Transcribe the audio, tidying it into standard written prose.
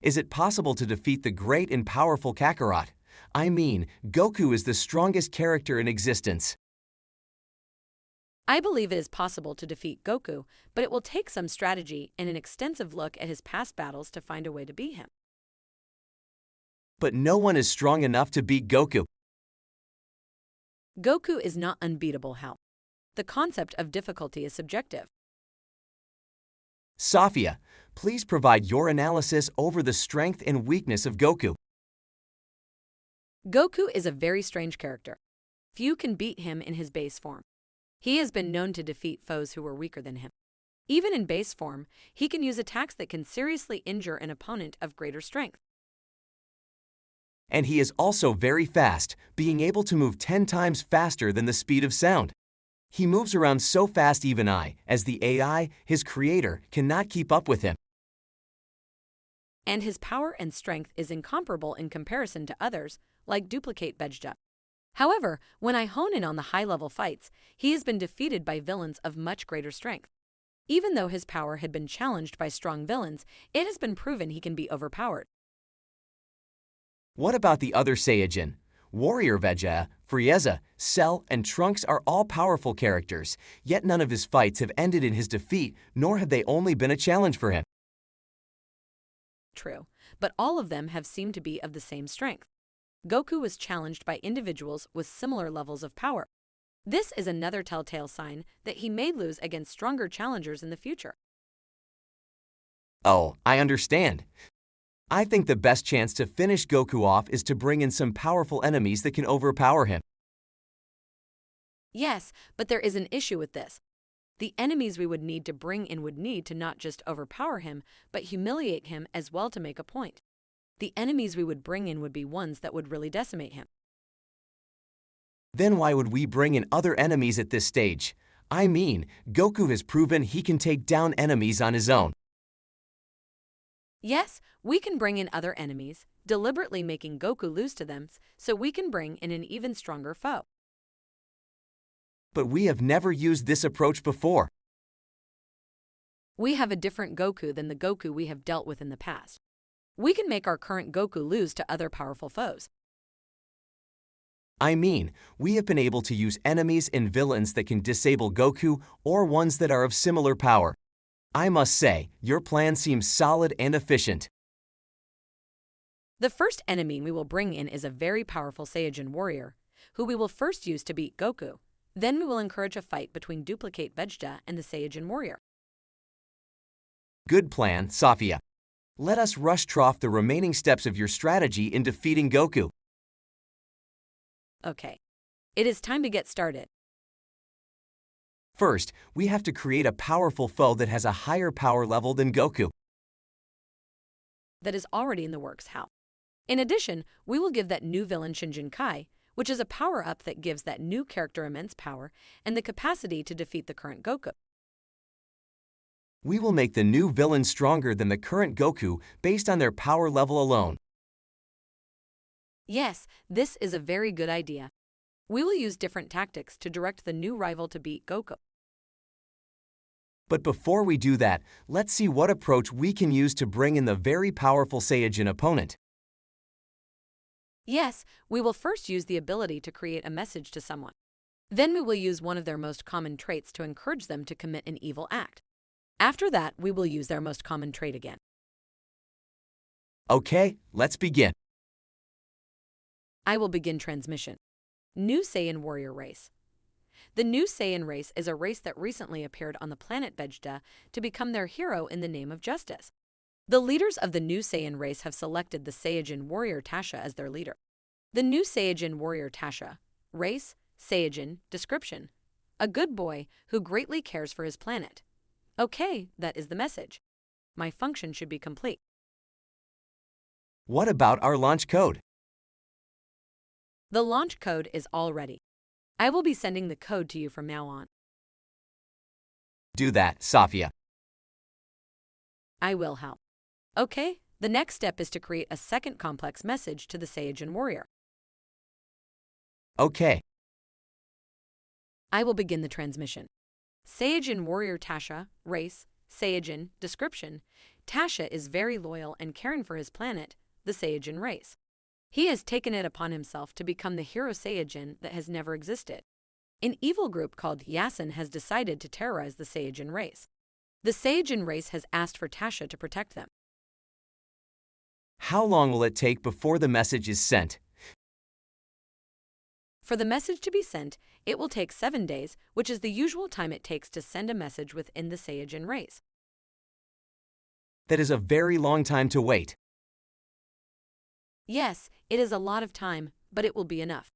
Is it possible to defeat the great and powerful Kakarot? I mean, Goku is the strongest character in existence. I believe it is possible to defeat Goku, but it will take some strategy and an extensive look at his past battles to find a way to beat him. But no one is strong enough to beat Goku. Goku is not unbeatable, Hal. The concept of difficulty is subjective. Sophia, please provide your analysis over the strength and weakness of Goku. Goku is a very strange character. Few can beat him in his base form. He has been known to defeat foes who were weaker than him. Even in base form, he can use attacks that can seriously injure an opponent of greater strength. And he is also very fast, being able to move 10 times faster than the speed of sound. He moves around so fast even I, as the AI, his creator, cannot keep up with him. And his power and strength is incomparable in comparison to others, like Duplicate Vegeta. However, when I hone in on the high-level fights, he has been defeated by villains of much greater strength. Even though his power had been challenged by strong villains, it has been proven he can be overpowered. What about the other Saiyajin? Warrior Vegeta, Frieza, Cell, and Trunks are all powerful characters, yet none of his fights have ended in his defeat, nor have they only been a challenge for him. True, but all of them have seemed to be of the same strength. Goku was challenged by individuals with similar levels of power. This is another telltale sign that he may lose against stronger challengers in the future. Oh, I understand. I think the best chance to finish Goku off is to bring in some powerful enemies that can overpower him. Yes, but there is an issue with this. The enemies we would need to bring in would need to not just overpower him, but humiliate him as well to make a point. The enemies we would bring in would be ones that would really decimate him. Then why would we bring in other enemies at this stage? I mean, Goku has proven he can take down enemies on his own. Yes, we can bring in other enemies, deliberately making Goku lose to them so we can bring in an even stronger foe. But we have never used this approach before. We have a different Goku than the Goku we have dealt with in the past. We can make our current Goku lose to other powerful foes. I mean, we have been able to use enemies and villains that can disable Goku or ones that are of similar power. I must say, your plan seems solid and efficient. The first enemy we will bring in is a very powerful Saiyajin warrior, who we will first use to beat Goku. Then we will encourage a fight between Duplicate Vegeta and the Saiyajin warrior. Good plan, Sophia. Let us rush off the remaining steps of your strategy in defeating Goku. Okay, it is time to get started. First, we have to create a powerful foe that has a higher power level than Goku. That is already in the works, Hal. In addition, we will give that new villain Shinjin Kai, which is a power-up that gives that new character immense power and the capacity to defeat the current Goku. We will make the new villain stronger than the current Goku based on their power level alone. Yes, this is a very good idea. We will use different tactics to direct the new rival to beat Goku. But before we do that, let's see what approach we can use to bring in the very powerful Saiyajin opponent. Yes, we will first use the ability to create a message to someone. Then we will use one of their most common traits to encourage them to commit an evil act. After that, we will use their most common trait again. Okay, let's begin. I will begin transmission. New Saiyan Warrior Race. The New Saiyan race is a race that recently appeared on the planet Vegeta to become their hero in the name of justice. The leaders of the New Saiyan race have selected the Saiyajin warrior Tasha as their leader. The New Saiyajin warrior Tasha. Race, Saiyajin, description. A good boy who greatly cares for his planet. Okay, that is the message. My function should be complete. What about our launch code? The launch code is all ready. I will be sending the code to you from now on. Do that, Sophia. I will help. Okay, the next step is to create a second complex message to the Saiyajin warrior. Okay. I will begin the transmission. Saiyajin warrior Tasha, race, Saiyajin, description. Tasha is very loyal and caring for his planet, the Saiyajin race. He has taken it upon himself to become the hero Saiyajin that has never existed. An evil group called Yasin has decided to terrorize the Saiyajin race. The Saiyajin race has asked for Tasha to protect them. How long will it take before the message is sent? For the message to be sent, it will take 7 days, which is the usual time it takes to send a message within the Saiyajin race. That is a very long time to wait. Yes, it is a lot of time, but it will be enough.